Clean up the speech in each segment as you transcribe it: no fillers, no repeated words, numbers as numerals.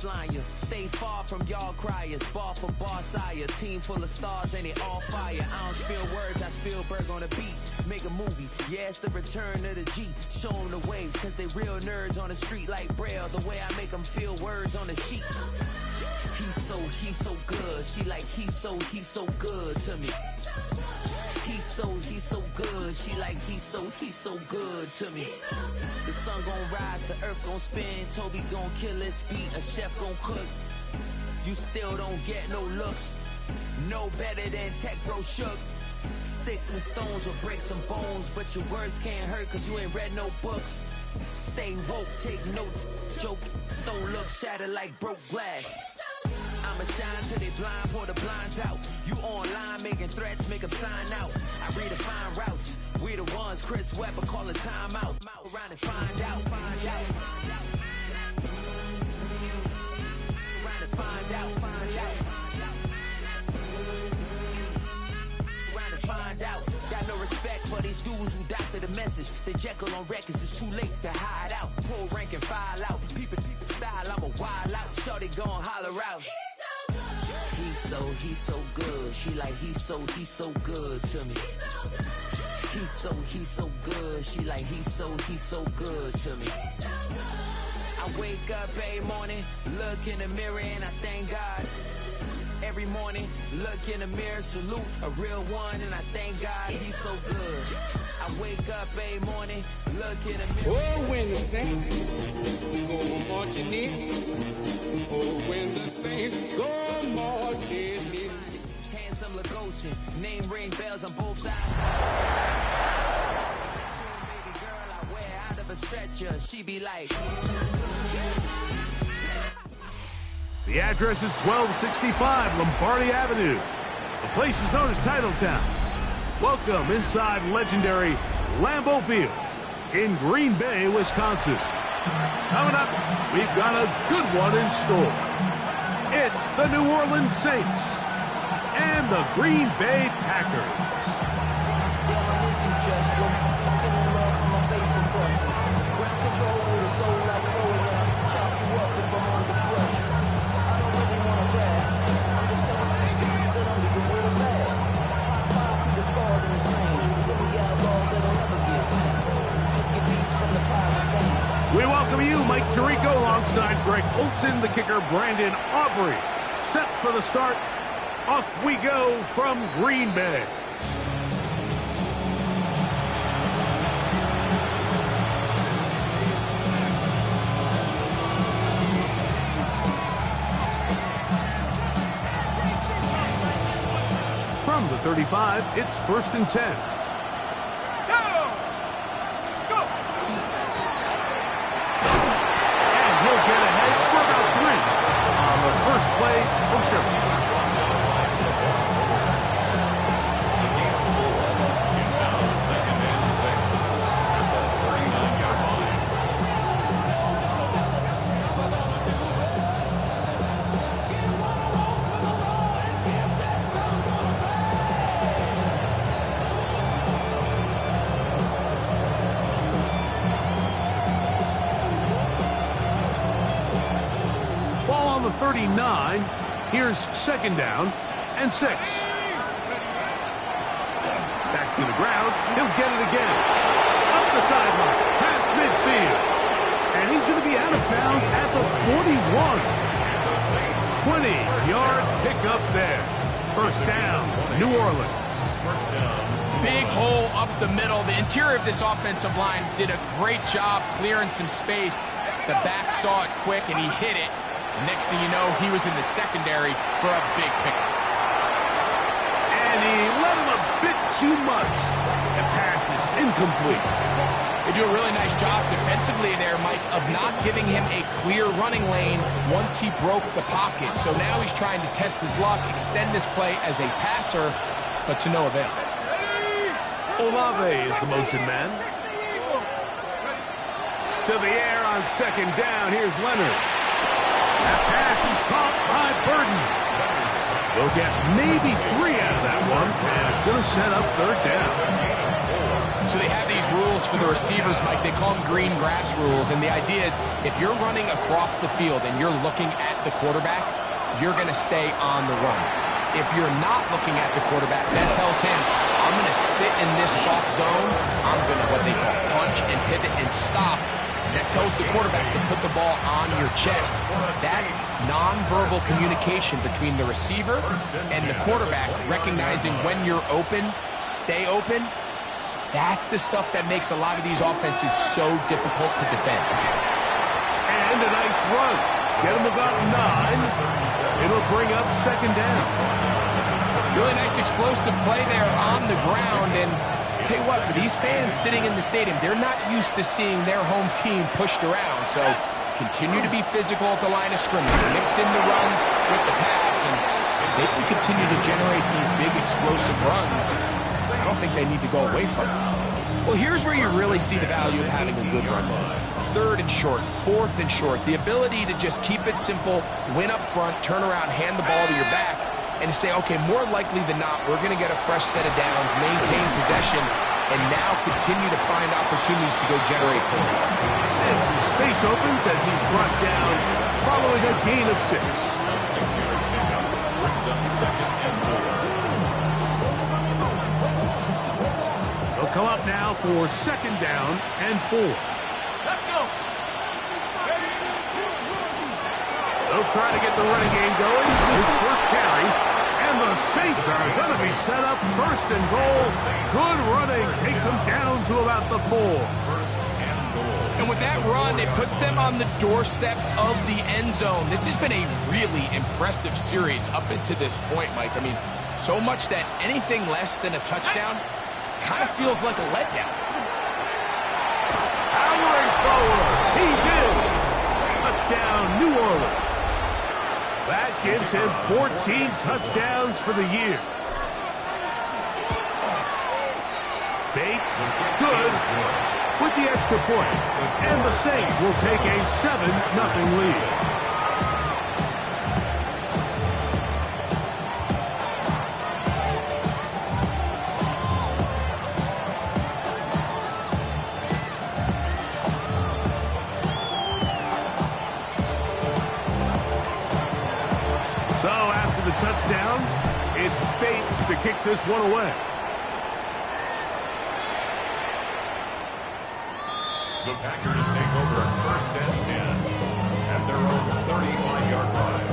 offline you. Stay far from y'all criers. Bar for bar sire. Team full of stars and they all fire. I don't spill words, I spill Berg on the beat. Make a movie, yeah, it's the return of the G. Show them the way, cause they real nerds on the street like Braille. The way I make them feel words on the sheet. He's so good. She like he's so good to me. He's so good. She like he's so good to me. The sun gon' rise, the earth gon' spin. Toby gon' kill this beat, a chef gon' cook. You still don't get no looks. No better than Tech Bro Shook. Sticks and stones will break some bones, but your words can't hurt cause you ain't read no books. Stay woke, take notes, joke, don't look shattered like broke glass. I'ma shine till they blind, pour the blinds out. You online making threats, make them sign out. I redefine routes, we the ones Chris Webber calling time out. Around and find out, find out. Around and find out, find out. Around and find out. Got no respect for these dudes who doctor the message. The Jekyll on records, it's too late to hide out. Pull rank and file out. People style, I'm a wild out. Shorty gon' holler out. He's so good. She like he's so good to me. He's so good. She like he's so good to me. I wake up every morning, look in the mirror and I thank God. Every morning, look in the mirror, salute a real one, and I thank God he's so good. I wake up every morning, look in the mirror. Oh, when the saints go marching in. Oh, when the saints go marching in. Handsome Lagosian, name ring bells on both sides. Baby girl, I wear out of a stretcher. She be like. The address is 1265 Lombardi Avenue. The place is known as Titletown. Welcome inside legendary Lambeau Field in Green Bay, Wisconsin. Coming up, we've got a good one in store. It's the New Orleans Saints and the Green Bay Packers. We welcome you, Mike Tirico, alongside Greg Olson, the kicker, Brandon Aubrey. Set for the start. Off we go from Green Bay. From the 35, it's 1st and 10. First play from scrimmage. Ball on the 39. Here's 2nd down and 6. Back to the ground. He'll get it again. Up the sideline. Past midfield. And he's going to be out of bounds at the 41. 20-yard pickup there. 1st down, New Orleans. Big hole up the middle. The interior of this offensive line did a great job clearing some space. The back saw it quick, and he hit it. And next thing you know, he was in the secondary for a big pickup. And he let him a bit too much. The pass is incomplete. They do a really nice job defensively there, Mike, of not giving him a clear running lane once he broke the pocket. So now he's trying to test his luck, extend this play as a passer, but to no avail. Olave is the motion man. To the air on 2nd down. Here's Leonard. That pass is caught by Burden. They'll get maybe 3 out of that one, and it's going to set up 3rd down. So they have these rules for the receivers, Mike. They call them green grass rules, and the idea is if you're running across the field and you're looking at the quarterback, you're going to stay on the run. If you're not looking at the quarterback, that tells him, I'm going to sit in this soft zone. I'm going to, what they call, punch and pivot and stop. That tells the quarterback to put the ball on your chest. That nonverbal communication between the receiver and the quarterback, recognizing when you're open, stay open, that's the stuff that makes a lot of these offenses so difficult to defend. And a nice run. Get him about 9. It'll bring up second down. Really nice explosive play there on the ground. And tell you what, for these fans sitting in the stadium, they're not used to seeing their home team pushed around. So continue to be physical at the line of scrimmage. Mix in the runs with the pass. And if they can continue to generate these big explosive runs, I don't think they need to go away from it. Well, here's where you really see the value of having a good run game. 3rd and short, 4th and short. The ability to just keep it simple, win up front, turn around, hand the ball to your back, and to say, okay, more likely than not, we're going to get a fresh set of downs, maintain possession, and now continue to find opportunities to go generate points. And some space opens as he's brought down following a gain of 6. 6-yard pickup brings up 2nd and 4. They'll come up now for 2nd down and 4. Let's go. They'll try to get the running game going. His first carry. And the Saints are going to be set up 1st and goal. Good running. Takes them down to about the 4. 1st and goal. And with that run, it puts them on the doorstep of the end zone. This has been a really impressive series up until this point, Mike. I mean, so much that anything less than a touchdown kind of feels like a letdown. Powering forward. He's in. Touchdown, New Orleans. That gives him 14 touchdowns for the year. Bates, good, with the extra point. And the Saints will take a 7-0 lead. Touchdown, it's Bates to kick this one away. The Packers take over 1st and 10 at their own 35-yard line.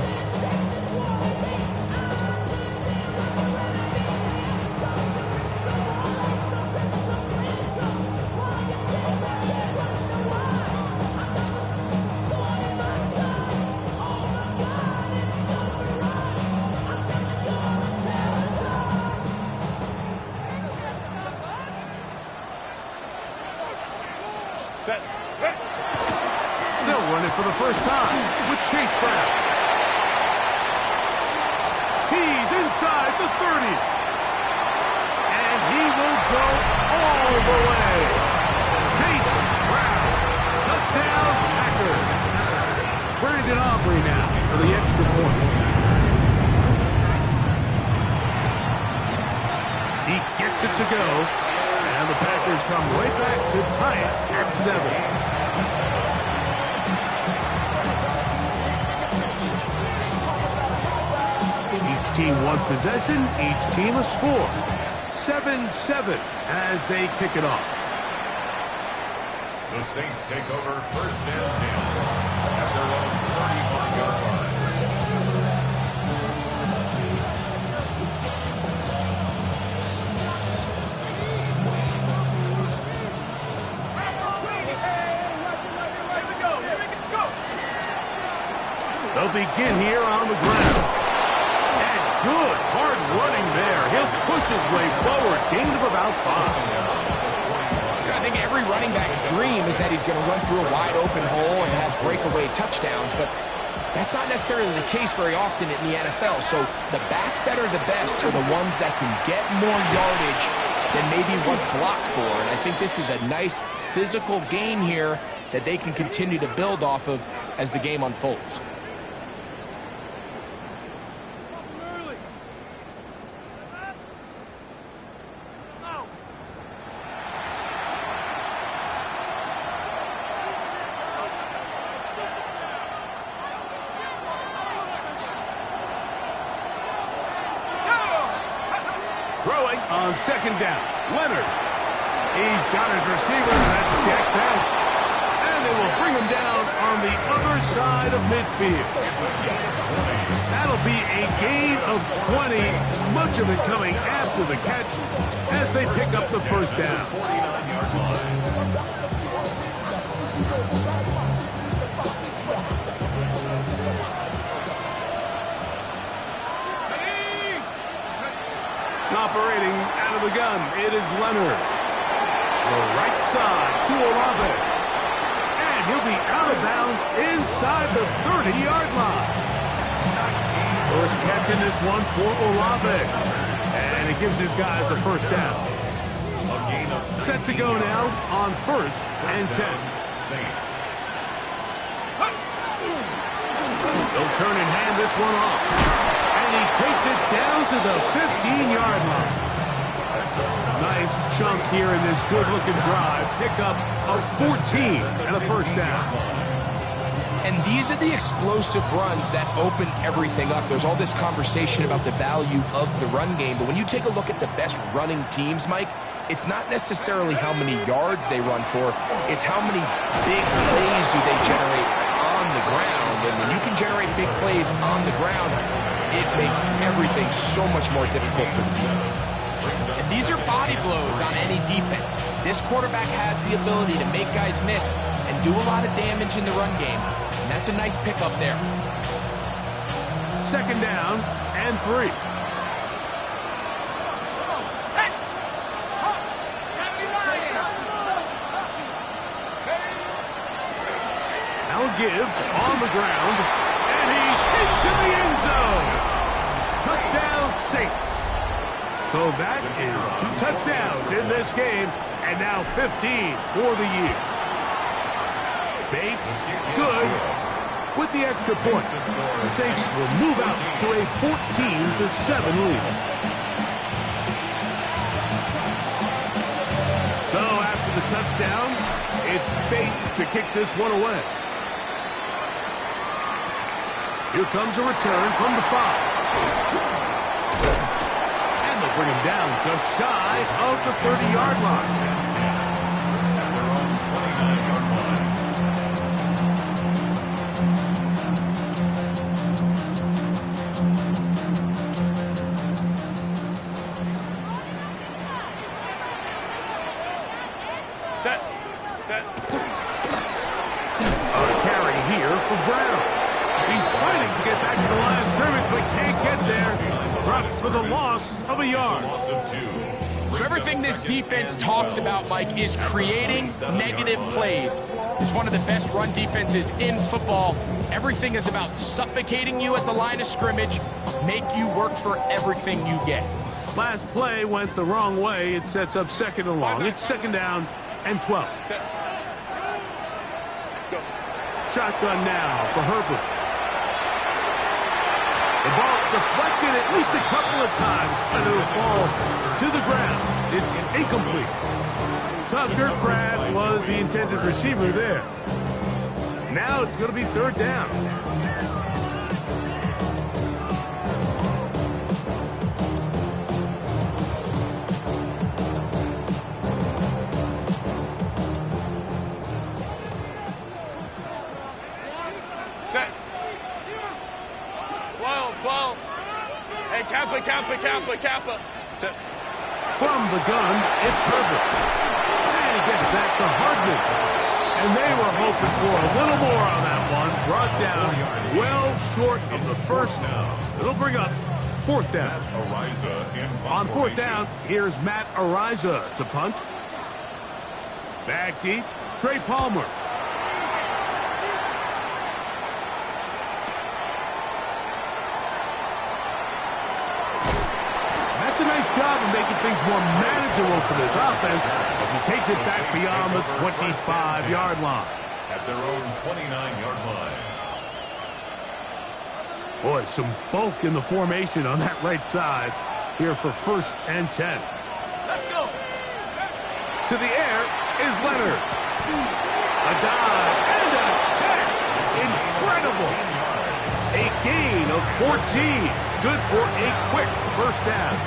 They'll run it for the first time with Chase Brown. He's inside the 30. And he will go all the way. Chase Brown. Touchdown, Packers. Brandon Aubrey now for the extra point. He gets it to go. And the Packers come right back to tie it at 7. Each team one possession, each team a score. 7-7 as they kick it off. The Saints take over 1st and 10 at their own 35-yard line. They'll begin here on the ground. And good hard running there. He'll push his way forward. Gain of about 5. I think every running back's dream is that he's going to run through a wide open hole and have breakaway touchdowns, but that's not necessarily the case very often in the NFL. So the backs that are the best are the ones that can get more yardage than maybe what's blocked for. And I think this is a nice physical gain here that they can continue to build off of as the game unfolds. Throwing on second down. Leonard. He's got his receiver. That's Jack Bash. And they will bring him down on the other side of midfield. That'll be a gain of 20. Much of it coming after the catch as they pick up the first down. Operating out of the gun, it is Leonard. The right side to Olave. And he'll be out of bounds inside the 30-yard line. First catch in this one for Olave. And it gives his guys a first down. Set to go now on first and 10. Saints. They'll turn and hand this one off. And he takes it down to the 15-yard line. Nice chunk here in this good-looking drive. Pickup of 14 and a first down. And these are the explosive runs that open everything up. There's all this conversation about the value of the run game, but when you take a look at the best running teams, Mike, it's not necessarily how many yards they run for, it's how many big plays do they generate on the ground. And when you can generate big plays on the ground, it makes everything so much more difficult for the defense. And these are body blows on any defense. This quarterback has the ability to make guys miss and do a lot of damage in the run game. And that's a nice pickup there. Second down and 3. Now give on the ground, and he's into the end zone. Touchdown, Saints. So that is 2 touchdowns in this game, and now 15 for the year. Bates, good, with the extra point. The Saints will move out to a 14-7 lead. So after the touchdown, it's Bates to kick this one away. Here comes a return from the 5. And they'll bring him down just shy of the 30-yard line. At their own 29-yard line. Set. A carry here for Brown. He's fighting to get back to the line of scrimmage, but can't get there. Drops for the loss of a yard. Loss of 2. So everything this defense talks about, Mike, is creating negative plays. It's one of the best run defenses in football. Everything is about suffocating you at the line of scrimmage, make you work for everything you get. Last play went the wrong way. It sets up second and long. It's second down and 12. Shotgun now for Herbert. The ball deflected at least a couple of times, but it'll fall to the ground. It's incomplete. Tucker Kraft was the intended receiver there. Now it's going to be third down. Hey, Kappa. From the gun, it's Herbert. And he gets back to Hardman. And they were hoping for a little more on that one. Brought down well short of the first. It'll bring up fourth down. On fourth down, here's Matt Ariza to punt. Back deep, Trey Palmer. That's a nice job of making things more manageable for this offense as he takes it back beyond the 25-yard line. At their own 29-yard line. Boy, some bulk in the formation on that right side here for first and 10. Let's go. To the air is Leonard. A dive and a catch. Incredible. A gain of 14. Good for a quick first down.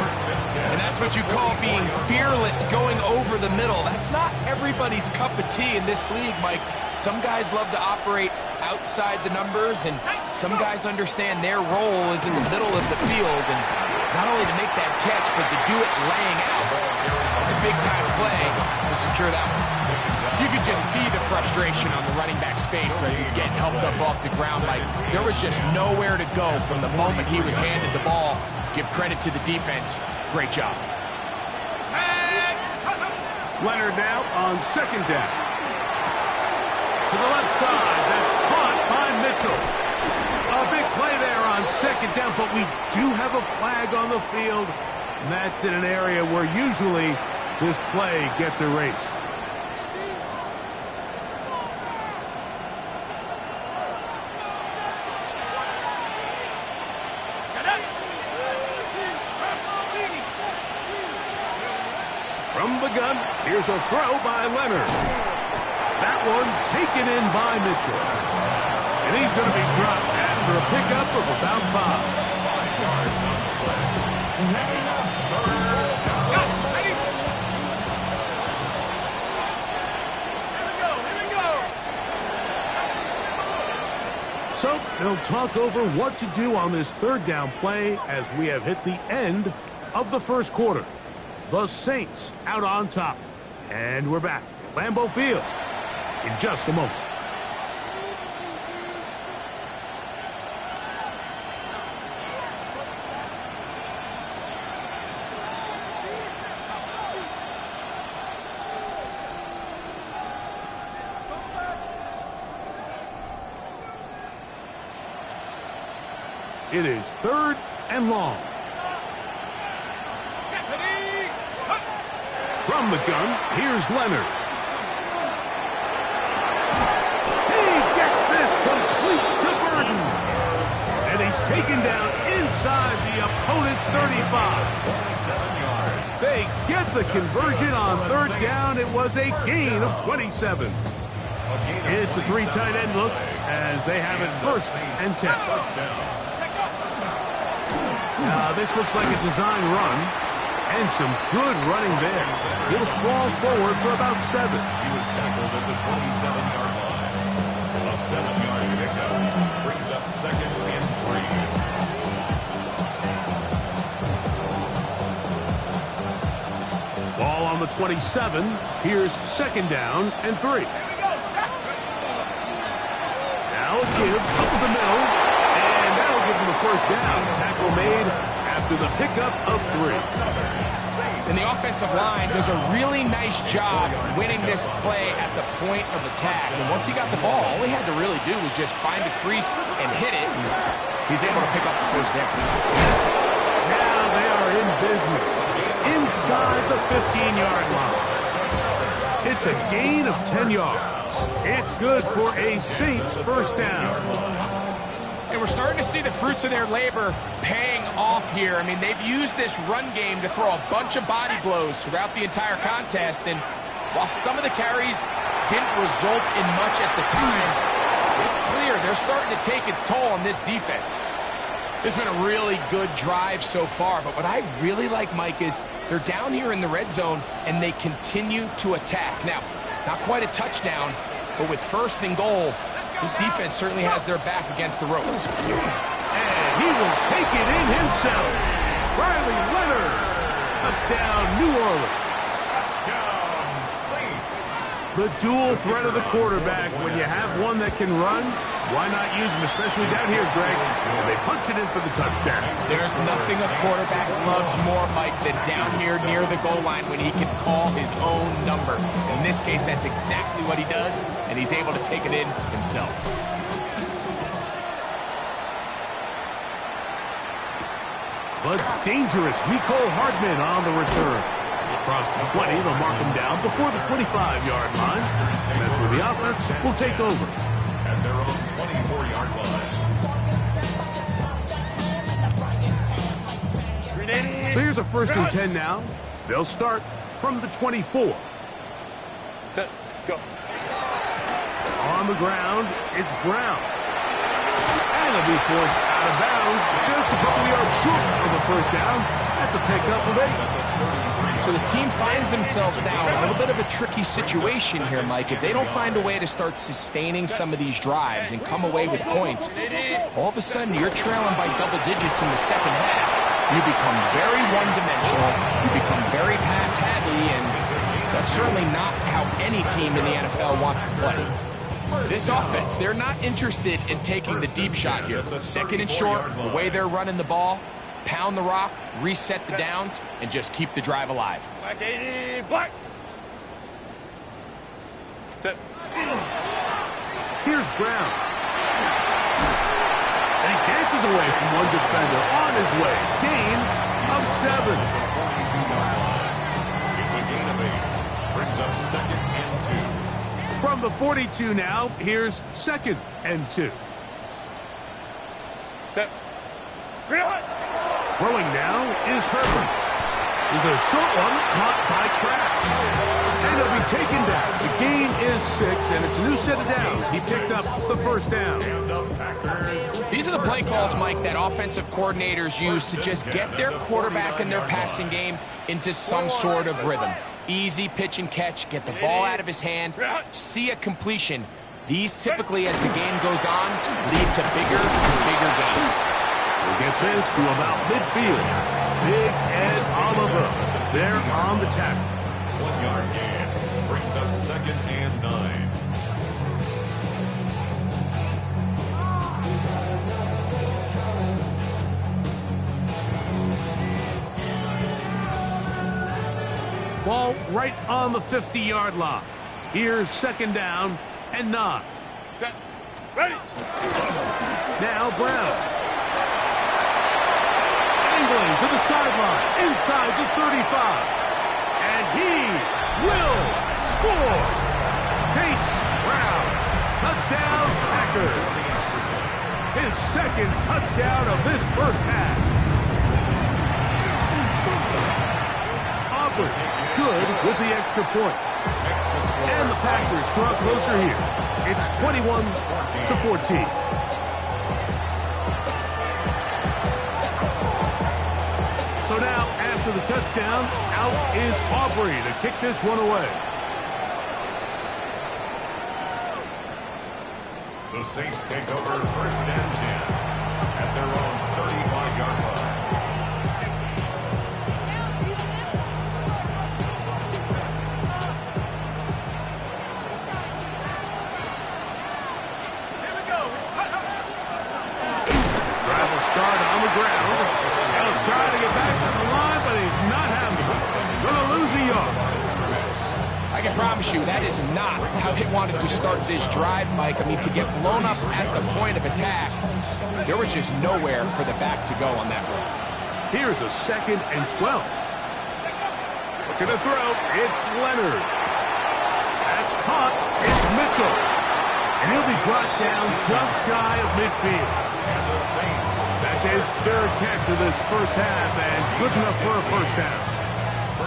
First and 10. And that's what you call being fearless, going over the middle. That's not everybody's cup of tea in this league, Mike. Some guys love to operate outside the numbers, and some guys understand their role is in the middle of the field, and not only to make that catch, but to do it laying out. It's a big-time play to secure that one. You could just see the frustration on the running back's face as he's getting helped up off the ground. Like, there was just nowhere to go from the moment he was handed the ball. Give credit to the defense. Great job. Leonard now on second down. To the left side, that's caught by Mitchell. A big play there on second down, but we do have a flag on the field. And that's in an area where usually this play gets erased. From the gun, here's a throw by Leonard. That one taken in by Mitchell. And he's going to be dropped after a pickup of about 5. 5 yards on the play. So they'll talk over what to do on this third down play as we have hit the end of the first quarter. The Saints out on top. And we're back at Lambeau Field in just a moment. It is 3rd and long. From the gun, here's Leonard. He gets this complete to Burton. And he's taken down inside the opponent's 35. 27 yards. They get the conversion on 3rd down. It was a gain of 27. It's a 3 tight end look as they have it 1st and 10. First down. This looks like a design run, and some good running there. He'll fall forward for about 7. He was tackled at the 27-yard line. A 7-yard pickup brings up 2nd and 3. Ball on the 27. Here's 2nd down and 3. Now a give up the middle, and that'll give him the 1st down. Tackle made after the pickup of 3. And the offensive line does a really nice job winning this play at the point of attack. And once he got the ball, all he had to really do was just find a crease and hit it. And he's able to pick up the 1st down. Now they are in business inside the 15-yard line. It's a gain of 10 yards. It's good for a Saints 1st down. And we're starting to see the fruits of their labor paying off here. I mean, they've used this run game to throw a bunch of body blows throughout the entire contest. And while some of the carries didn't result in much at the time, it's clear they're starting to take its toll on this defense. It's been a really good drive so far. But what I really like, Mike, is they're down here in the red zone, and they continue to attack. Now, not quite a touchdown, but with 1st and goal, this defense certainly has their back against the ropes. And he will take it in himself. Riley Leonard. Touchdown, New Orleans. Touchdown, Saints. The dual threat of the quarterback. When you have one that can run, why not use him, especially down here, Greg? And they punch it in for the touchdown. There's nothing a quarterback loves more, Mike, than down here near the goal line when he can call his own number. In this case, that's exactly what he does, and he's able to take it in himself. But dangerous Mecole Hardman on the return. Across the 20, they'll mark him down before the 25-yard line. And that's where the offense will take over. At their own 24-yard line. So here's a 1st and 10 now. They'll start from the 24. Set, go. On the ground, it's Brown. And And he'll be forced out of bounds just a couple yards short of the first down. That's a pickup of 8. So this team finds themselves now in a little bit of a tricky situation here, Mike. If they don't find a way to start sustaining some of these drives and come away with points, all of a sudden you're trailing by double digits in the second half. You become very one-dimensional, you become very pass-heavy, and that's certainly not how any team in the NFL wants to play. This offense, they're not interested in taking the deep shot here. Second and short, the way they're running the ball, pound the rock, reset the downs, and just keep the drive alive. Here's Brown. And he dances away from one defender on his way. Gain of 7. It's a gain of 8. Brings up 2nd and 2. From the 42 now, here's 2nd and 2. Throwing now is Herbert. Is a short one caught by Kraft. And he'll be taken down. The gain is 6, and it's a new set of downs. He picked up the first down. These are the play calls, Mike, that offensive coordinators use to just get their quarterback and their passing game into some sort of rhythm. Easy pitch and catch, get the ball out of his hand, see a completion. These typically, as the game goes on, lead to bigger and bigger gains. We'll get this to about midfield. Big Ed Oliver there on the tackle. 1-yard gain. Brings up 2nd and 9. Ball right on the 50-yard line. Here's 2nd down and 9. Set. Ready. Now Brown. Angling to the sideline, inside the 35. And he will score. Chase Brown. Touchdown, Packers. His 2nd touchdown of this first half. Auburn, good with the extra point. And the Packers draw closer here. It's 21-14. So now, after the touchdown, out is Aubrey to kick this one away. The Saints take over 1st and 10 at their own 35-yard line. Start on the ground. He'll try to get back to the line, but he's not having it. Gonna lose a yard. I can promise you that is not how they wanted to start this drive, Mike. I mean, to get blown up at the point of attack, there was just nowhere for the back to go on that run. Here's a 2nd and 12. Looking to throw. It's Leonard. That's caught. It's Mitchell. And he'll be brought down just shy of midfield. And the Saints. That's his 3rd catch of this first half, and good enough for a first down.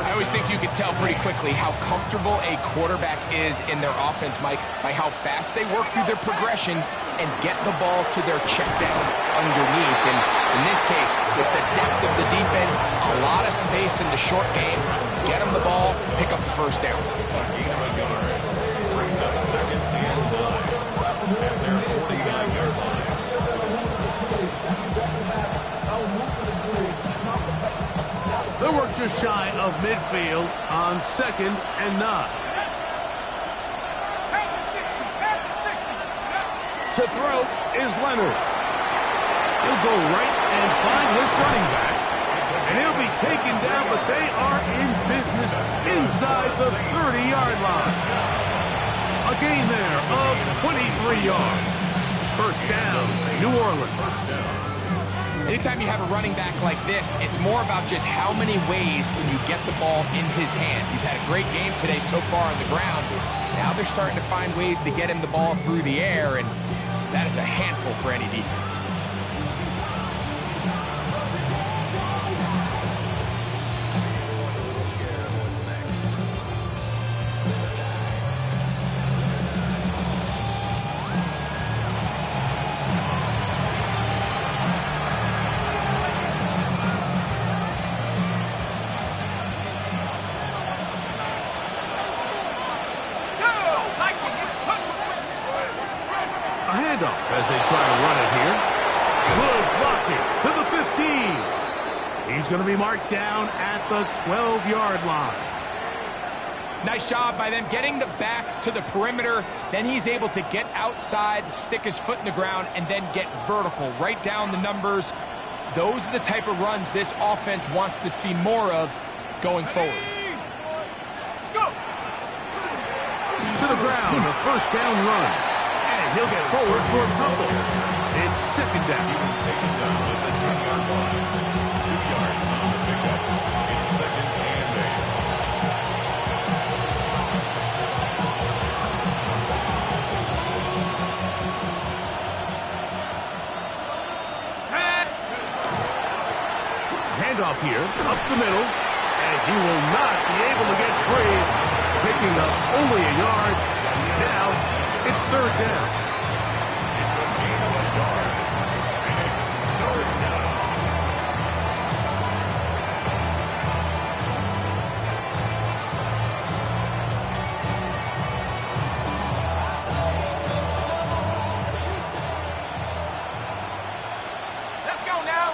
I always think you can tell pretty quickly how comfortable a quarterback is in their offense, Mike, by how fast they work through their progression and get the ball to their check down underneath. And in this case, with the depth of the defense, a lot of space in the short game, get them the ball, pick up the first down. A gain of a yard. Brings up 2nd and 9 at their 49-yard line. They work just shy of midfield on 2nd and 9. To throw is Leonard. He'll go right and find his running back. And he'll be taken down, but they are in business inside the 30-yard line. A gain there of 23 yards. First down, New Orleans. Anytime you have a running back like this, it's more about just how many ways can you get the ball in his hand. He's had a great game today so far on the ground. Now they're starting to find ways to get him the ball through the air, and that is a handful for any defense. He's going to be marked down at the 12-yard line. Nice job by them getting the back to the perimeter. Then he's able to get outside, stick his foot in the ground, and then get vertical. Right down the numbers. Those are the type of runs this offense wants to see more of going forward. Let's go. To the ground, a first down run. And he'll get forward for a couple. It's second down. He was taken down at the 2-yard line. 2 yards on the pickup. It's second and 8. Handoff here, up the middle, and he will not be able to get free, picking up only a yard. Now, it's third down. It's a gain of a yard, and it's third down. Let's go now.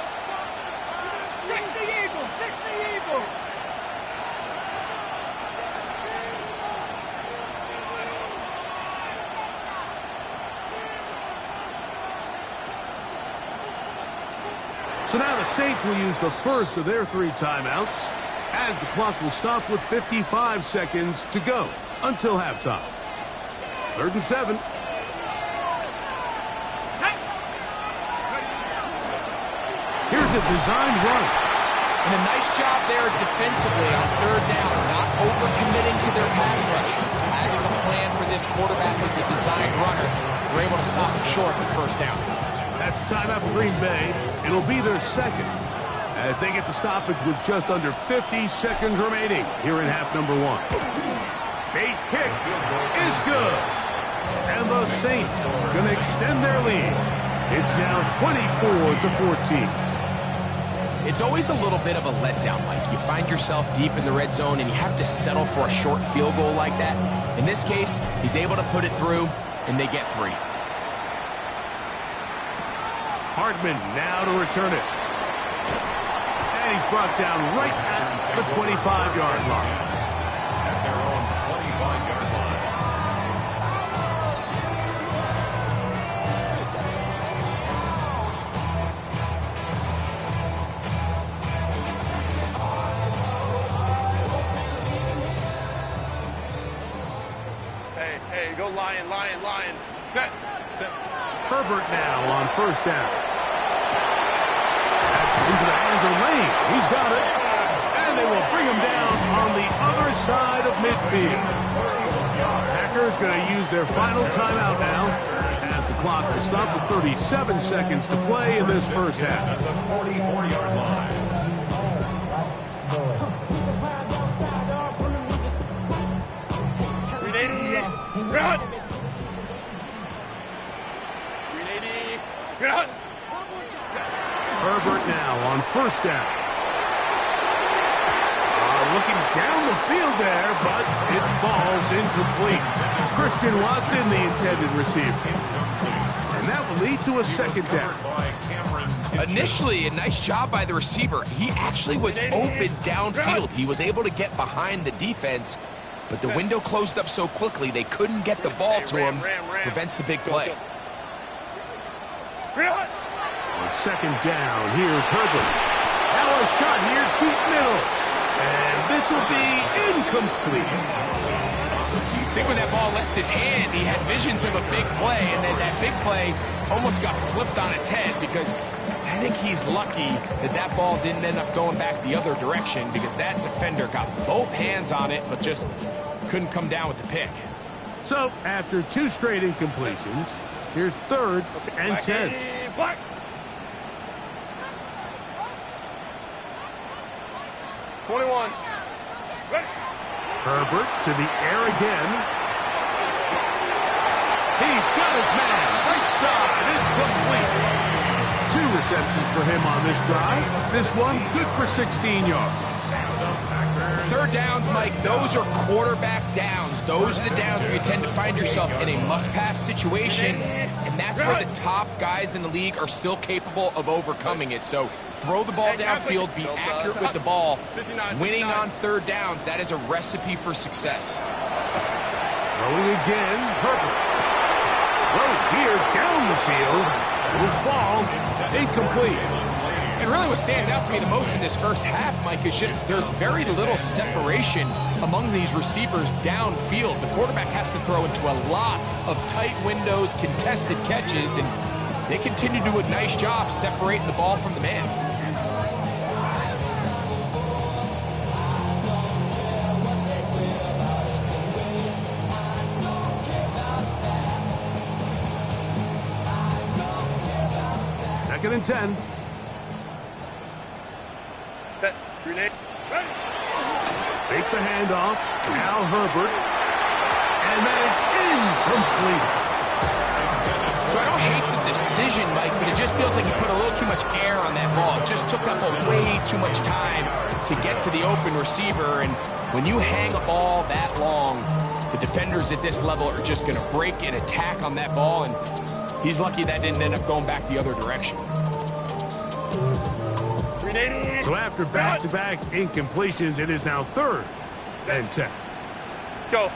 60 Eagles, 60 Eagles. So now the Saints will use the first of their 3 timeouts, as the clock will stop with 55 seconds to go until halftime. 3rd and 7. Here's a designed run. And a nice job there defensively on third down, not overcommitting to their pass rush. Having a plan for this quarterback as a designed runner. We're able to stop him short of first down. That's a timeout for Green Bay. It'll be their second, as they get the stoppage with just under 50 seconds remaining here in half number 1. Bates' kick is good. And the Saints going to extend their lead. It's now 24-14. It's always a little bit of a letdown, Mike. You find yourself deep in the red zone and you have to settle for a short field goal like that. In this case, he's able to put it through, and they get 3. Hartman now to return it. And he's brought down right at the 25-yard line. At their own 25-yard line. Hey, go lion, lion, lion. Set. Herbert now on first down. That's into the hands of Lane. He's got it. And they will bring him down on the other side of midfield. Packers going to use their final timeout now, as the clock will stop with 37 seconds to play in this first half. At the 44-yard line. Run! Run! Herbert now on first down. Looking down the field there, but it falls incomplete. Christian Watson, the intended receiver. And that will lead to a second down. Initially, a nice job by the receiver. He actually was open downfield. He was able to get behind the defense, but the window closed up so quickly they couldn't get the ball to him. Prevents the big play. On second down, here's Herbert. Now a shot here, deep middle. And this will be incomplete. I think when that ball left his hand, he had visions of a big play, and then that big play almost got flipped on its head, because I think he's lucky that that ball didn't end up going back the other direction, because that defender got both hands on it, but just couldn't come down with the pick. So, after 2 straight incompletions, here's 3rd and 10. Black. Herbert to the air again. He's got his man. Right side. It's complete. 2 receptions for him on this drive. This one good for 16 yards. Third downs, Mike, those are quarterback downs. Those are the downs where you tend to find yourself in a must-pass situation, and that's where the top guys in the league are still capable of overcoming it. So throw the ball downfield, be accurate with the ball. Winning on third downs, that is a recipe for success. Throwing again, Herbert. Throw here down the field. Will fall incomplete. And really what stands out to me the most in this first half, Mike, is just there's very little separation among these receivers downfield. The quarterback has to throw into a lot of tight windows, contested catches, and they continue to do a nice job separating the ball from the man. Second and 10. Set. Grenade. Ready. Fake the handoff. Now Herbert. And that is incomplete. So I don't hate the decision, Mike, but it just feels like he put a little too much air on that ball. It just took up way too much time to get to the open receiver. And when you hang a ball that long, the defenders at this level are just going to break and attack on that ball. And he's lucky that didn't end up going back the other direction. So after back-to-back incompletions, it is now third and 10. Go.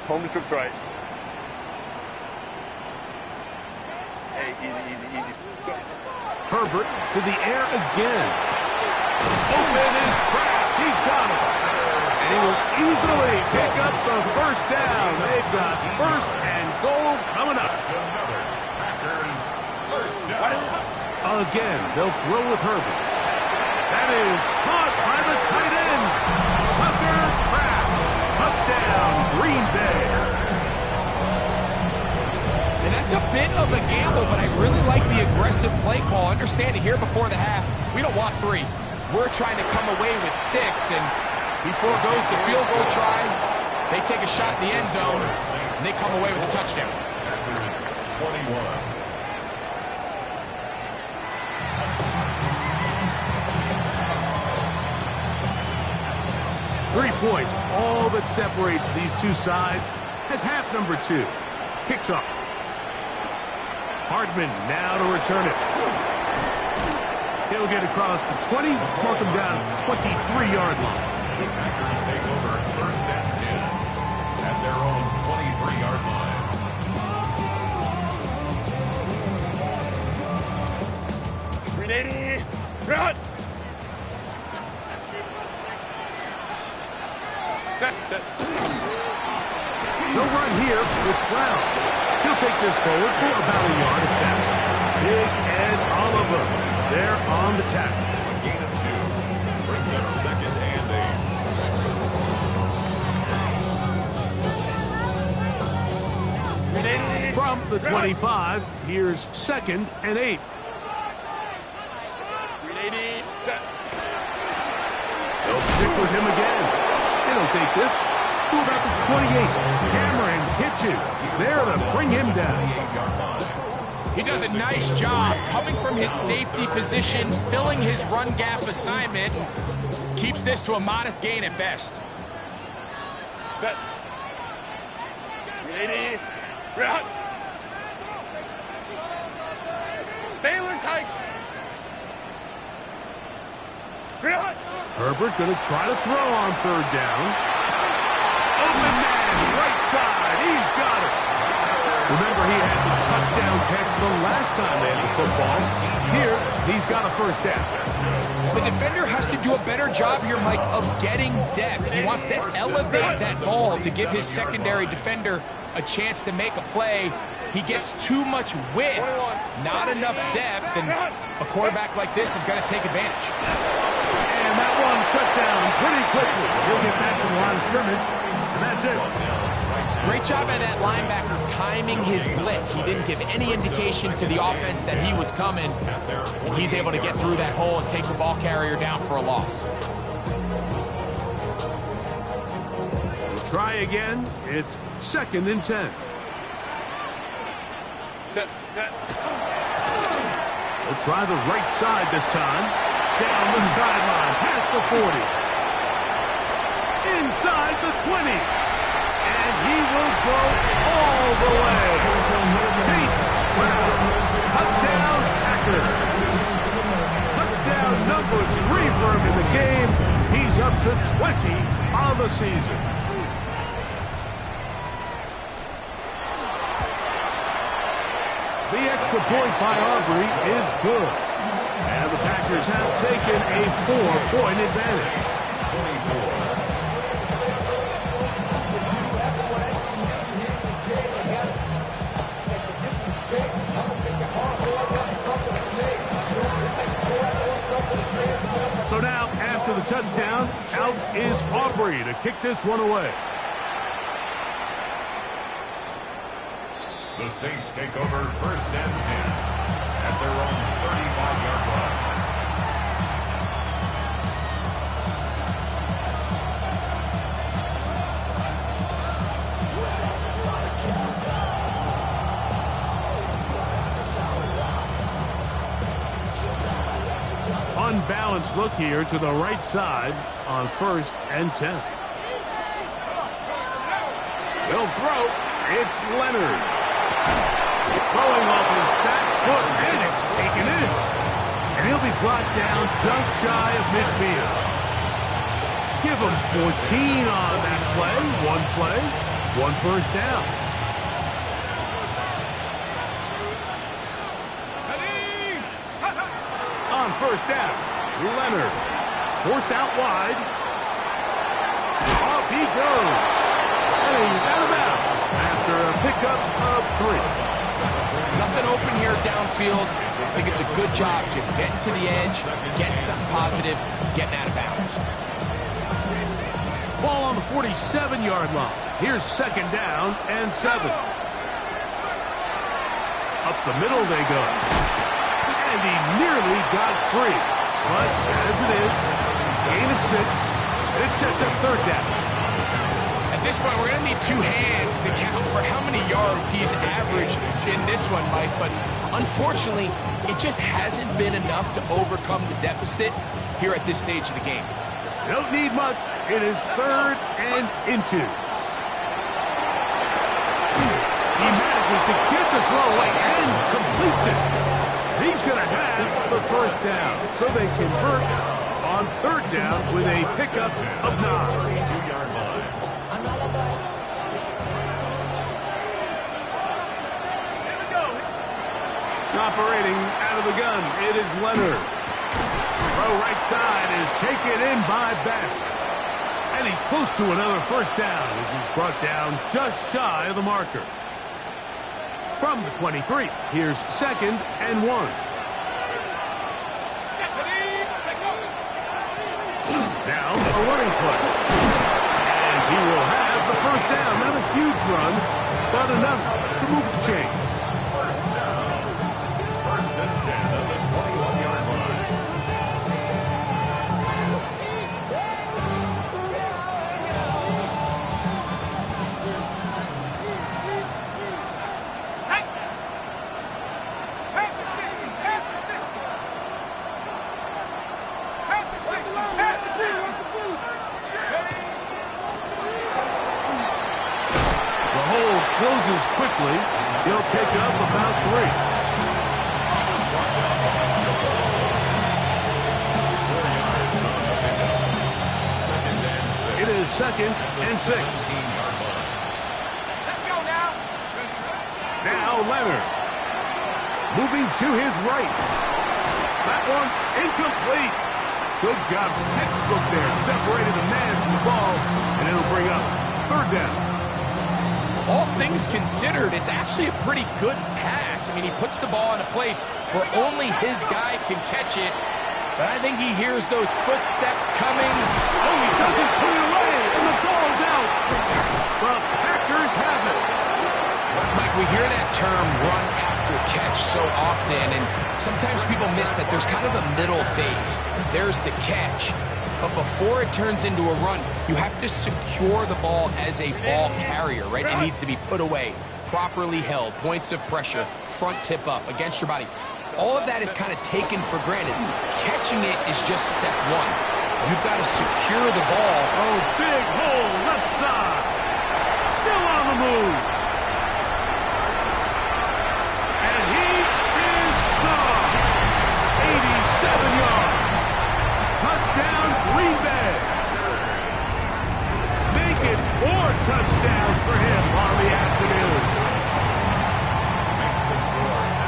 Home to trips right. Hey, easy. Go. Herbert to the air again. Open is Kraft. He's got it. And he will easily pick up the first down. They've got first and goal coming up. Another Packers first down. Again, they'll throw with Herbert. That is caught by the tight end. Tucker Kraft. Touchdown, Green Bay. And that's a bit of a gamble, but I really like the aggressive play call. Understanding here before the half, we don't want 3. We're trying to come away with 6, and before it goes the field goal try, they take a shot in the end zone, and they come away with a touchdown. Packers 21. 3 points, all that separates these two sides, as half number 2 kicks off. Hardman now to return it. He'll get across the 20, mark him down at the 23-yard line. The Packers take over first and 10 at their own 23-yard line. Grenade. Run. Set. No run here with Brown. He'll take this forward for about a yard at best. Big Ed Oliver there on the tackle. A gain of 2 brings up second and 8. From the 25, here's second and 8. Grenade. Set. They'll stick with him again. They'll take this to about the 28. Cameron Hitchens there to bring him down. He does a nice job coming from his safety position, filling his run gap assignment, keeps this to a modest gain at best. Set. Grenade. Run. Baylor tight. Run. Herbert going to try to throw on third down. Open man, right side. He's got it. Remember, he had the touchdown catch the last time they had the football. Here, he's got a first down. The defender has to do a better job here, Mike, of getting depth. He wants to elevate that ball to give his secondary defender a chance to make a play. He gets too much width, not enough depth, and a quarterback like this is going to take advantage. And that one shut down pretty quickly. He'll get back to the line of scrimmage, and that's it. Great job by that linebacker timing his blitz. He didn't give any indication to the offense that he was coming, and he's able to get through that hole and take the ball carrier down for a loss. We'll try again. It's second and 10. Set. We'll try the right side this time. Down the sideline, past the 40. Inside the 20. And he will go all the way. Chase Brown. Touchdown, Packers. Touchdown number 3 for him in the game. He's up to 20 on the season. The extra point by Aubrey is good. And the Packers have taken a 4-point advantage. 24. So now, after the touchdown, out is Aubrey to kick this one away. The Saints take over 1st and 10 at their own 35-yard line. Unbalanced look here to the right side on 1st and 10. They'll throw. It's Leonard. Throwing off his back foot, and it's taken in. And he'll be brought down just shy of midfield. Give him 14 on that play, one first down. On 1st down, Leonard. Forced out wide. Off he goes. And he's out of bounds after a pickup of 3. Nothing open here downfield. I think it's a good job just getting to the edge, getting something positive, getting out of bounds. Ball on the 47-yard line. Here's 2nd down and 7. Up the middle they go. And he nearly got free. But as it is, gain of 6. It sets up 3rd down. At this point, we're going to need 2 hands to count for how many yards he's averaged in this one, Mike. But unfortunately, it just hasn't been enough to overcome the deficit here at this stage of the game. You don't need much. It is 3rd and inches. He manages to get the throw away and completes it. He's going to have the 1st down. So they convert on 3rd down with a pickup of 9. 32-yard line. Operating out of the gun, it is Leonard. Throw right side is taken in by Best. And he's close to another 1st down as he's brought down just shy of the marker. From the 23, here's 2nd and 1. Now a running play. And he will have the 1st down. Not a huge run, but enough to move the chains. 1st and 10 at the 21-yard line. The hole closes quickly. He'll pick up about 3. It is 2nd and 6. Let's go now. Now Leonard. Moving to his right. That one incomplete. Good job. Textbook there. Separated the man from the ball. And it'll bring up 3rd down. All things considered, it's actually a pretty good pass. I mean, he puts the ball in a place where only his guy can catch it. But I think he hears those footsteps coming. Oh, he doesn't put it away, and the ball's out. The Packers have it. Mike, we hear that term run after catch so often, and sometimes people miss that there's kind of a middle phase. There's the catch. But before it turns into a run, you have to secure the ball as a ball carrier, right? It needs to be put away, properly held, points of pressure, front tip up against your body. All of that is kind of taken for granted. Catching it is just step 1. You've got to secure the ball. Oh, big hole left side. Still on move. And he is gone. 87 yards. Touchdown, Green Bay. Make it 4 touchdowns for him on the afternoon.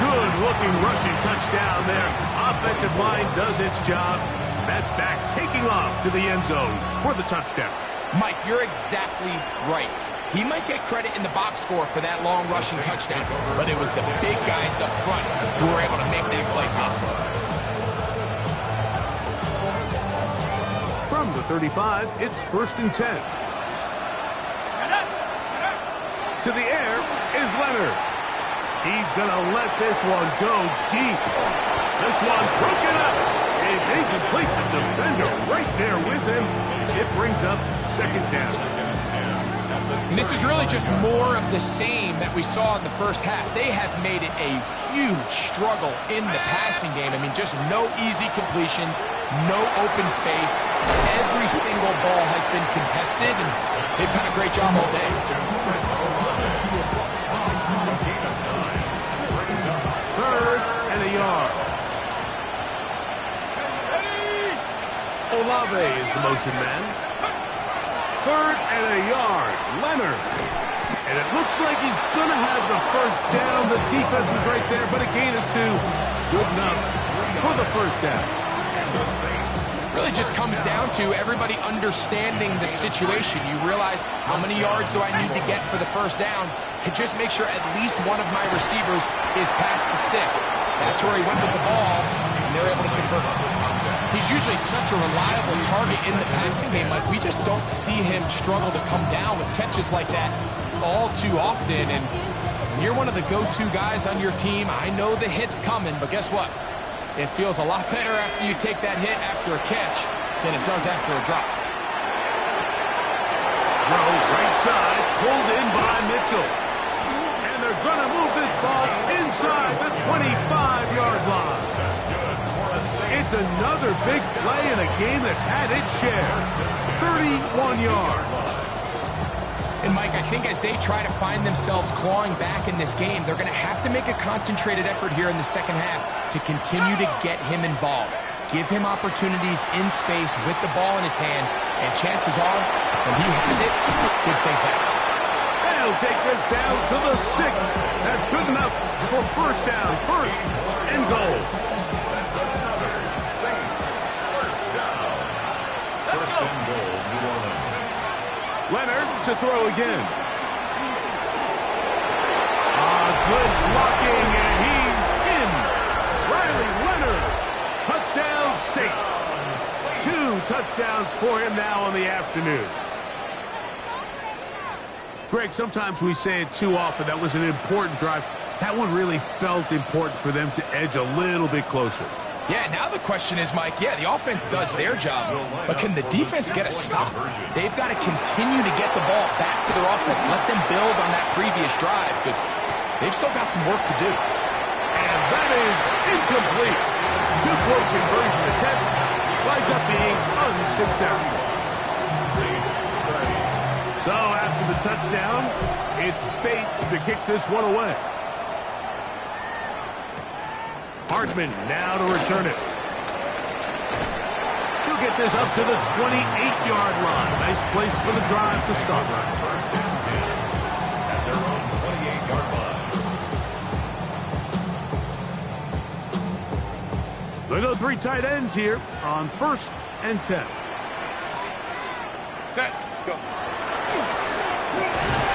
Good-looking rushing touchdown there. Offensive line does its job. That back taking off to the end zone for the touchdown. Mike, you're exactly right. He might get credit in the box score for that long rushing touchdown, but it was the big guys up front who were able to make that play possible. From the 35, it's 1st and 10. To the air is Leonard. He's going to let this one go deep. This one broken up. It's incomplete. The defender right there with him. It brings up 2nd down. And this is really just more of the same that we saw in the first half. They have made it a huge struggle in the passing game. I mean, just no easy completions, no open space. Every single ball has been contested, and they've done a great job all day. 3rd and a yard. Olave is the motion man. 3rd and a yard. Leonard. And it looks like he's going to have the 1st down. The defense was right there, but a gain of 2. Good enough for the 1st down. Really just comes down to everybody understanding the situation. You realize how many yards do I need to get for the 1st down, and just make sure at least one of my receivers is past the sticks. That's where he went with the ball, and they're able to convert. He's usually such a reliable target in the passing game. Like, we just don't see him struggle to come down with catches like that all too often. And when you're one of the go-to guys on your team, I know the hit's coming, but guess what? It feels a lot better after you take that hit after a catch than it does after a drop. Throw right side, pulled in by Mitchell. And they're going to move this ball inside the 25-yard line. It's another big play in a game that's had its share. 31 yards. And, Mike, I think as they try to find themselves clawing back in this game, they're going to have to make a concentrated effort here in the 2nd half to continue to get him involved. Give him opportunities in space with the ball in his hand, and chances are, when he has it, good things happen. They'll take this down to the 6th. That's good enough for 1st down, 1st and goal. Leonard to throw again. Good blocking, and he's in. Riley Leonard, touchdown 6. 2 touchdowns for him now on the afternoon. Greg, sometimes we say it too often. That was an important drive. That one really felt important for them to edge a little bit closer. Yeah, now the question is, Mike, yeah, the offense does their job, but can the defense get a stop? They've got to continue to get the ball back to their offense. Let them build on that previous drive, because they've still got some work to do. And that is incomplete. 2-point conversion attempt winds up being unsuccessful. So after the touchdown, it's Bates to kick this one away. Hartman now to return it. He'll get this up to the 28-yard line. Nice place for the drive to start. 1st and 10 at their own 28-yard line. They go 3 tight ends here on 1st and 10. Set. Let's go.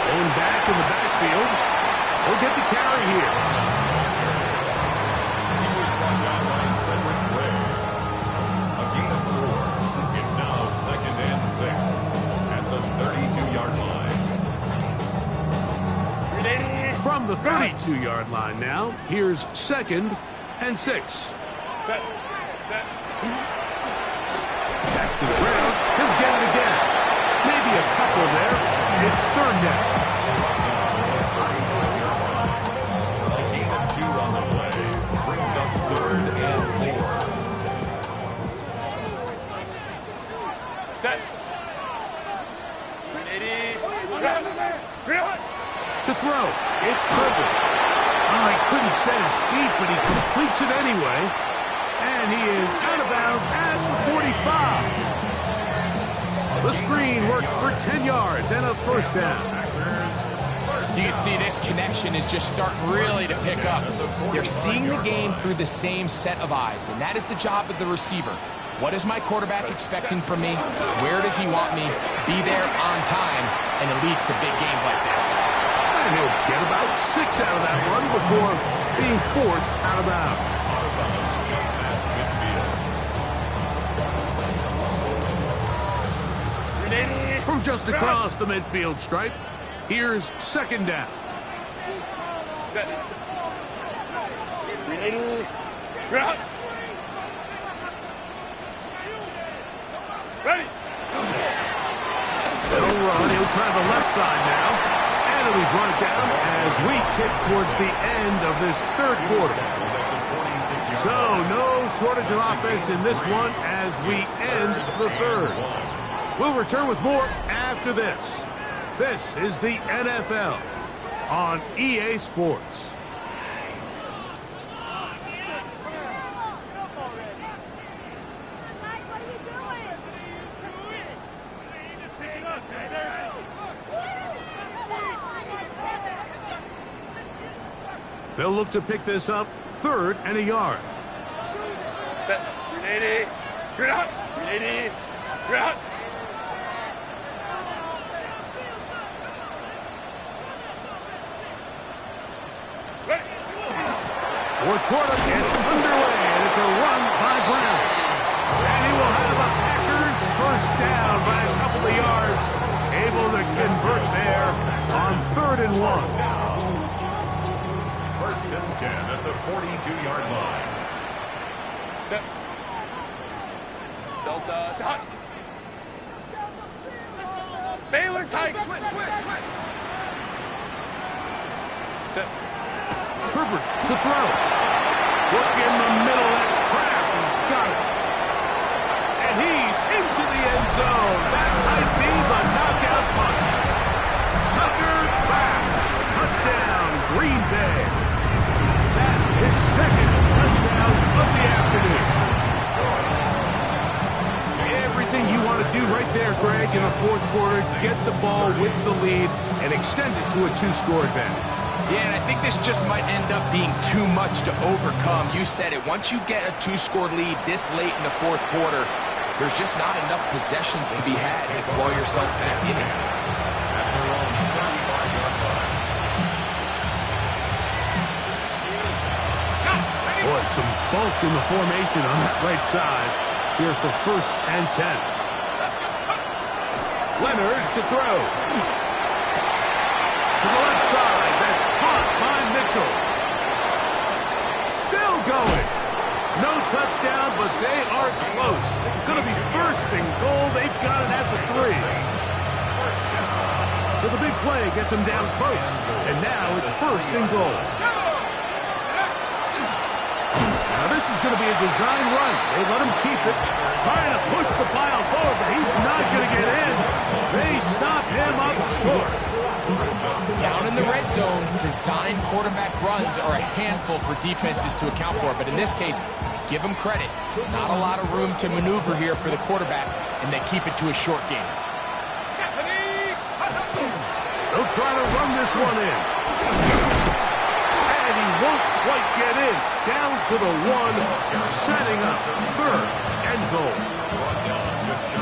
Going back in the backfield. He'll get the carry here. From the 32-yard line now, here's 2nd and 6. Set. Set. Back to the ground. He'll get it again. Maybe a couple there. It's 3rd down. A gain of 2 on the play brings up 3rd and 4. Set. 80. to throw. It's Herbert. Oh, he couldn't set his feet, but he completes it anyway. And he is out of bounds at the 45. The screen works for 10 yards and a first down. You can see this connection is just starting really to pick up. They're seeing the game through the same set of eyes, and that is the job of the receiver. What is my quarterback expecting from me? Where does he want me? Be there on time, and it leads to big gains like this. And he'll get about 6 out of that run before being forced out of bounds. From just across the midfield stripe, here's second down. Set. Ready. They'll run. He'll try the left side now. And he'll be brought down as we tip towards the end of this third quarter. So no shortage of offense in this one as we end the third. We'll return with more after this. This is the NFL on EA Sports. They'll look to pick this up, 3rd and a yard. Set. 380. You're out. 380. You're out. Fourth quarter gets underway, and it's a run by Brown. And he will have a Packers first down by a couple of yards, able to convert there on 3rd and 1. First and 10 at the 42-yard line. Set. Delta. Hot. Baylor tight. Switch. Set. Herbert to throw. Look in the middle. That's Kraft. He's got it. And he's into the end zone. That might be the knockout punch. Tucker Kraft. Touchdown, Green Bay. That is second touchdown of the afternoon. Everything you want to do right there, Greg, in the fourth quarter is get the ball with the lead and extend it to a 2-score advantage. Yeah, and I think this just might end up being too much to overcome. You said it. Once you get a 2-score lead this late in the fourth quarter, there's just not enough possessions to be had to claw yourself back in it. Boy, some bulk in the formation on that right side here for 1st and 10. Leonard to throw. To the left side. That's caught by Mitchell. Still going. No touchdown, but they are close. It's going to be 1st and goal. They've got it at the 3. So the big play gets them down close. And now it's 1st and goal. Now this is going to be a design run. They let him keep it. Trying to push the pile forward, but he's not going to get in. They stop him up short. Down in the red zone, design quarterback runs are a handful for defenses to account for. But in this case, give them credit. Not a lot of room to maneuver here for the quarterback, and they keep it to a short game. They'll try to run this one in. And he won't quite get in. Down to the 1, setting up 3rd and goal.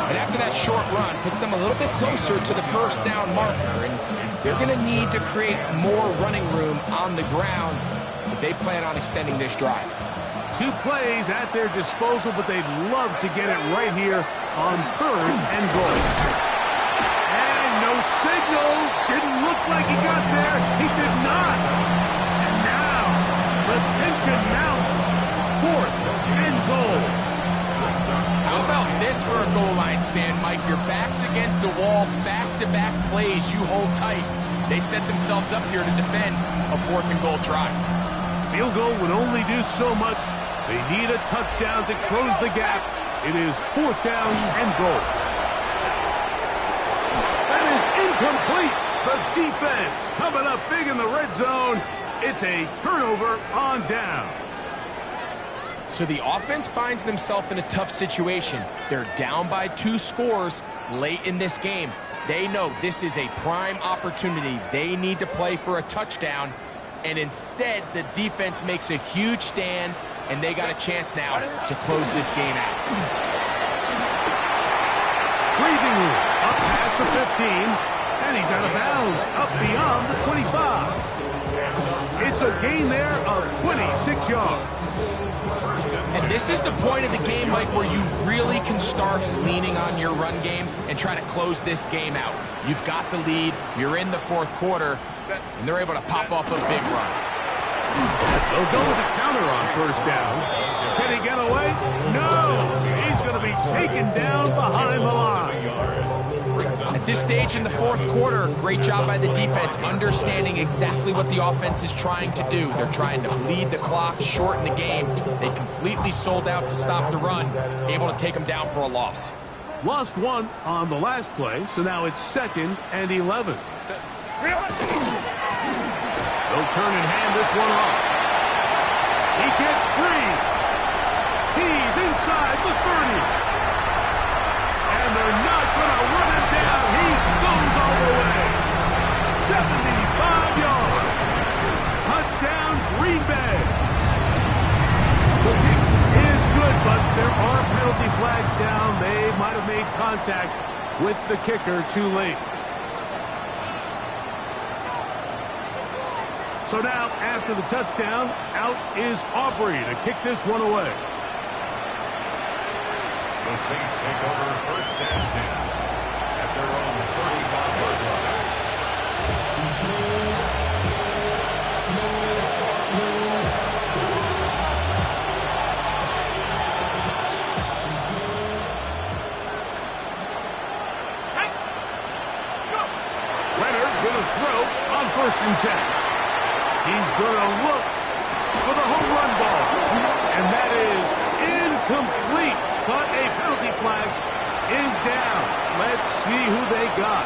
And after that short run, puts them a little bit closer to the first down marker. And they're going to need to create more running room on the ground if they plan on extending this drive. 2 plays at their disposal, but they'd love to get it right here on 3rd and goal. And no signal. Didn't look like he got there. He did not. And now the tension mounts. 4th and goal. How about this for a goal line stand, Mike? Your back's against the wall, back-to-back plays. You hold tight. They set themselves up here to defend a 4th and goal try. Field goal would only do so much. They need a touchdown to close the gap. It is 4th down and goal. That is incomplete. The defense coming up big in the red zone. It's a turnover on down. So the offense finds themselves in a tough situation. They're down by 2 scores late in this game. They know this is a prime opportunity. They need to play for a touchdown, and instead the defense makes a huge stand, and they got a chance now to close this game out. Breathing room up past the 15, and he's out of bounds up beyond the 25. It's a gain there of 26 yards. And this is the point of the game, Mike, where you really can start leaning on your run game and try to close this game out. You've got the lead, you're in the 4th quarter, and they're able to pop off a big run. They'll go with a counter on 1st down. Can he get away? No! He's going to be taken down behind the line. At this stage in the 4th quarter, great job by the defense, understanding exactly what the offense is trying to do. They're trying to bleed the clock, shorten the game. They completely sold out to stop the run, able to take them down for a loss. Lost 1 on the last play, so now it's 2nd and 11. They'll turn and hand this one off. He gets free. He's inside the 30. And they're not going to run him down. He goes all the way. 75 yards. Touchdown, Green Bay. The kick is good, but there are penalty flags down. They might have made contact with the kicker too late. So now, after the touchdown, out is Aubrey to kick this one away. The Saints take over 1st and 10 at their own 35-yard line. Leonard going to throw on 1st and 10. He's going to look for the home run ball. And that is incomplete. But a penalty flag is down. Let's see who they got.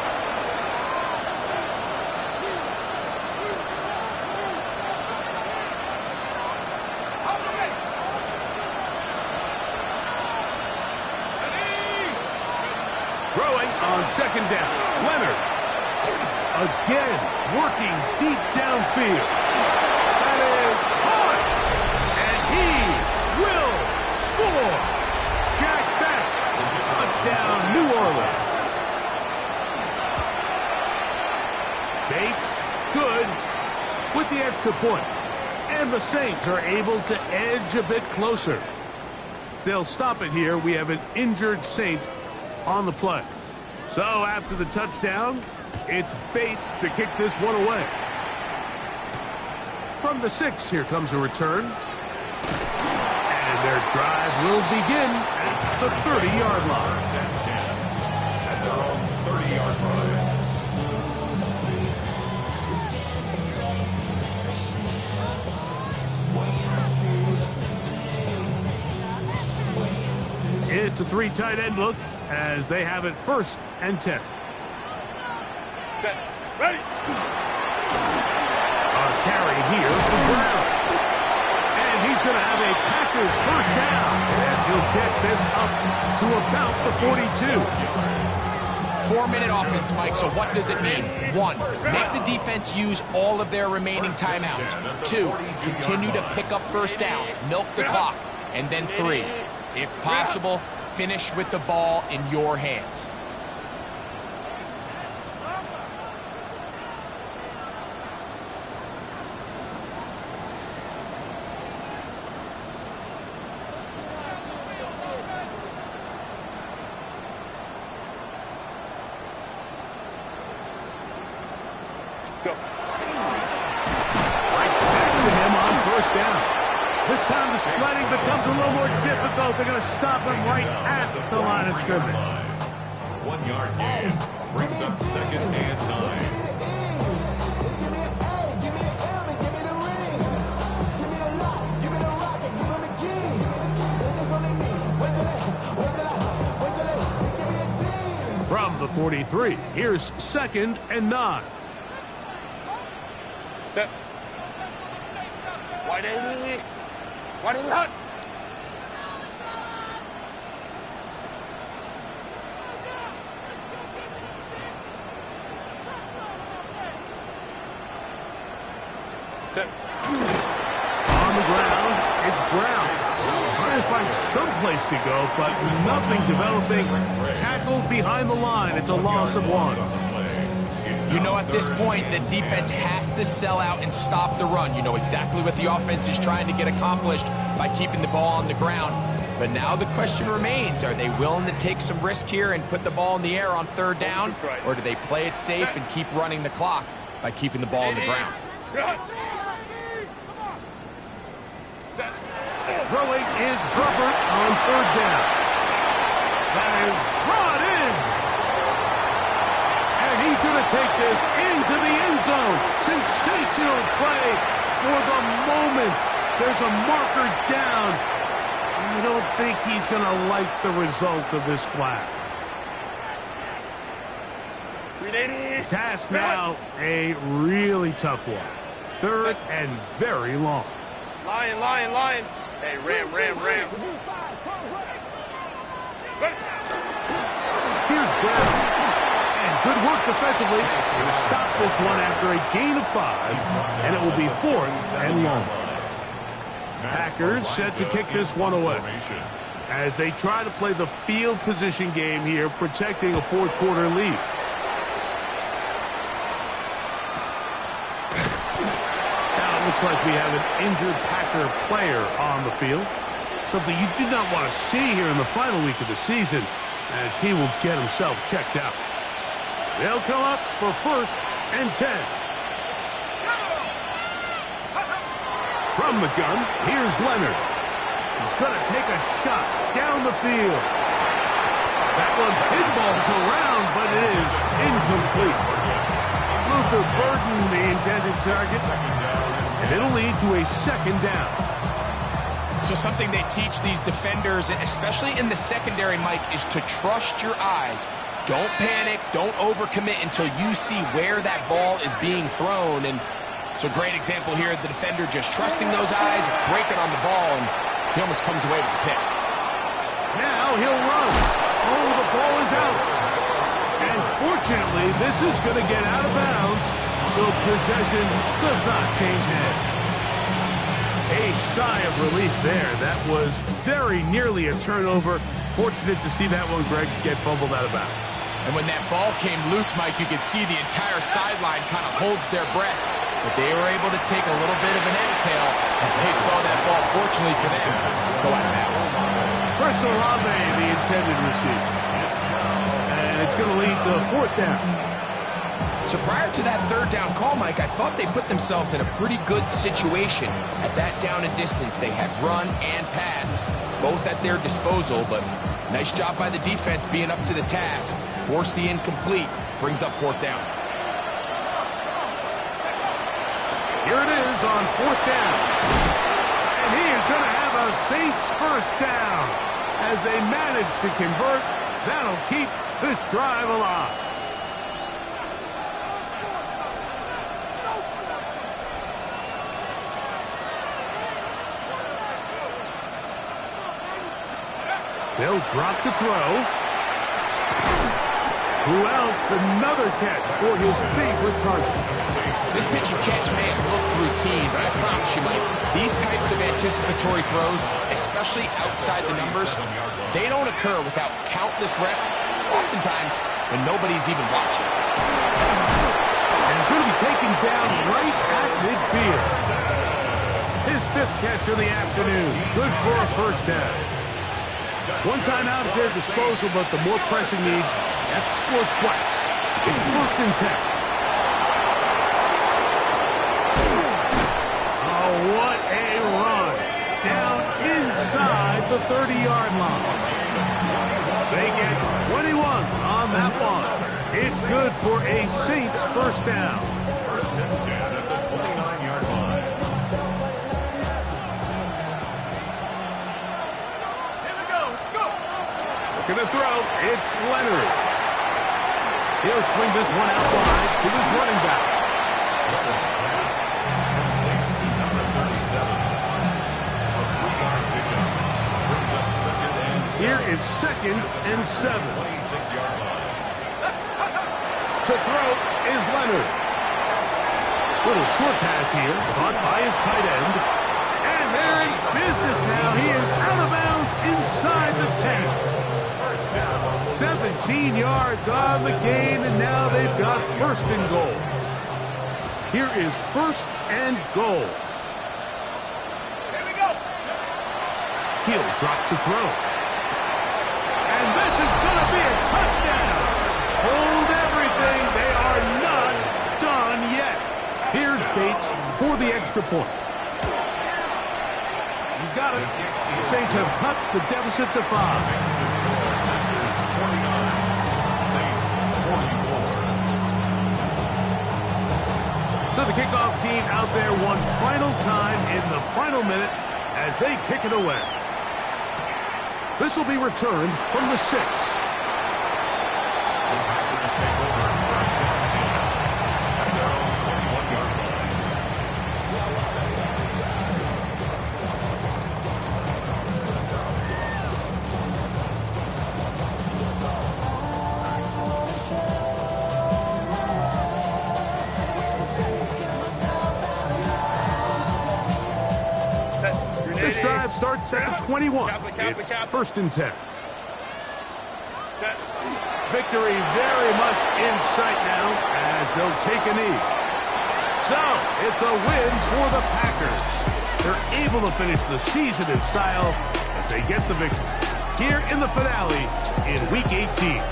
Throwing on 2nd down. Leonard. Again, working deep downfield. That is hard. And he will score. Jack Beck. Touchdown, New Orleans. Bates, good, with the extra point. And the Saints are able to edge a bit closer. They'll stop it here. We have an injured Saint on the play. So after the touchdown, it's Bates to kick this one away. From the 6, here comes a return. And their drive will begin at the 30-yard line. 1st and 10 at their own 30-yard line. It's a 3 tight end look as they have it 1st and 10. Ready. A carry here for Brown. And he's going to have a Packers 1st down as he'll get this up to about the 42. 4-minute offense, Mike, so what does it mean? 1, make the defense use all of their remaining timeouts. 2, continue to pick up 1st downs, milk the clock. And then 3, if possible, finish with the ball in your hands. Go. Right back to him on 1st down. This time the sledding becomes a little more difficult. They're going to stop him right at the line of scrimmage. 1-yard gain brings up 2nd and 9. From the 43, here's 2nd and 9. Set. Wide end. Wide end hot. Set. On the ground, it's Brown. Trying to find some place to go, but nothing developing. Tackled behind the line. It's a loss of 1. You know, at this point, the defense has to sell out and stop the run. You know exactly what the offense is trying to get accomplished by keeping the ball on the ground. But now the question remains, are they willing to take some risk here and put the ball in the air on 3rd down? Or do they play it safe and keep running the clock by keeping the ball on the ground? Throwing is Herbert on 3rd down. That is brought in. And he's going to take this into the end zone. Sensational play for the moment. There's a marker down. I don't think he's going to like the result of this flag. Task now, a really tough one. 3rd and very long. Lion. Hey, ram. Here's Brown. And good work defensively to stop this one after a gain of 5. And it will be 4th and long. Packers set to kick this one away as they try to play the field position game here, protecting a 4th quarter lead. Looks like we have an injured Packer player on the field. Something you did not want to see here in the final week of the season, as he will get himself checked out. They'll come up for 1st and 10. From the gun, here's Leonard. He's going to take a shot down the field. That one pinballs around, but it is incomplete. Luther Burden, the intended target. And it'll lead to a 2nd down. So something they teach these defenders, especially in the secondary, Mike, is to trust your eyes. Don't panic. Don't overcommit until you see where that ball is being thrown. And it's a great example here. The defender just trusting those eyes, breaking on the ball, and he almost comes away with the pick. Now he'll run. Oh, the ball is out. And fortunately, this is going to get out of bounds, so possession does not change hands. A sigh of relief there. That was very nearly a turnover. Fortunate to see that one, Greg, get fumbled out of bounds. And when that ball came loose, Mike, you could see the entire sideline kind of holds their breath. But they were able to take a little bit of an exhale as they saw that ball, fortunately for them, go out of bounds. Chris Olave, the intended receiver. And it's going to lead to 4th down. So prior to that 3rd down call, Mike, I thought they put themselves in a pretty good situation at that down and distance. They had run and pass, both at their disposal, but nice job by the defense being up to the task. Forced the incomplete, brings up 4th down. Here it is on 4th down. And he is going to have a Saints 1st down. As they manage to convert, that'll keep this drive alive. They'll drop to throw. Who else? Another catch for his favorite target. This pitch and catch may have looked routine, but I promise you, Mike, these types of anticipatory throws, especially outside the numbers, they don't occur without countless reps, oftentimes when nobody's even watching. And he's going to be taken down right at midfield. His 5th catch of the afternoon. Good for a 1st down. One time out at their disposal, but the more pressing need, they have to score twice. It's 1st and 10. Oh, what a run. Down inside the 30-yard line. They get 21 on that one. It's good for a Saints 1st down. 1st and 10 at the 29-yard line. Going to throw. It's Leonard. He'll swing this one out wide to his running back. Here is 2nd and 7. 26-yard line. To throw is Leonard. Little short pass here, caught by his tight end. And they're in business now. He is out of bounds inside the 10. 17 yards on the gain, and now they've got 1st and goal. Here is 1st and goal. Here we go. He'll drop to throw. And this is going to be a touchdown. Hold everything. They are not done yet. Here's Bates for the extra point. He's got it. The Saints have cut the deficit to 5. Packers 49. Saints 44. So the kickoff team out there one final time in the final minute as they kick it away. This will be returned from the 6. The Packers take over 1st and 10 at their own 21-yard line. This drive starts at the 21. It's 1st and 10. Victory very much in sight now as they'll take a knee. So, it's a win for the Packers. They're able to finish the season in style as they get the victory here in the finale in Week 18.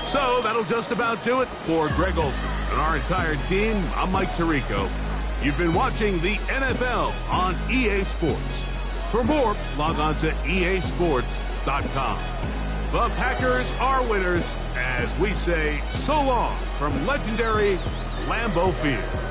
So that'll just about do it for Greg Olson and our entire team. I'm Mike Tirico. You've been watching the NFL on EA Sports. For more, log on to easports.com. The Packers are winners as we say so long from legendary Lambeau Field.